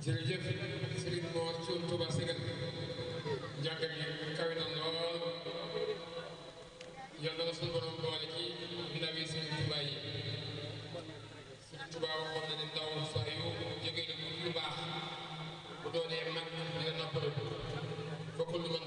jërëjëf Serigne Mor Thioune Touba Ségal njàngat yi kawe na lool yal na suñu borom boole ci ndaw yi Serigne Touba yi Serigne Touba waxoon na ne ndaw saa yu jógee lu baax bu doonee mag dina noppalu fokk lu mën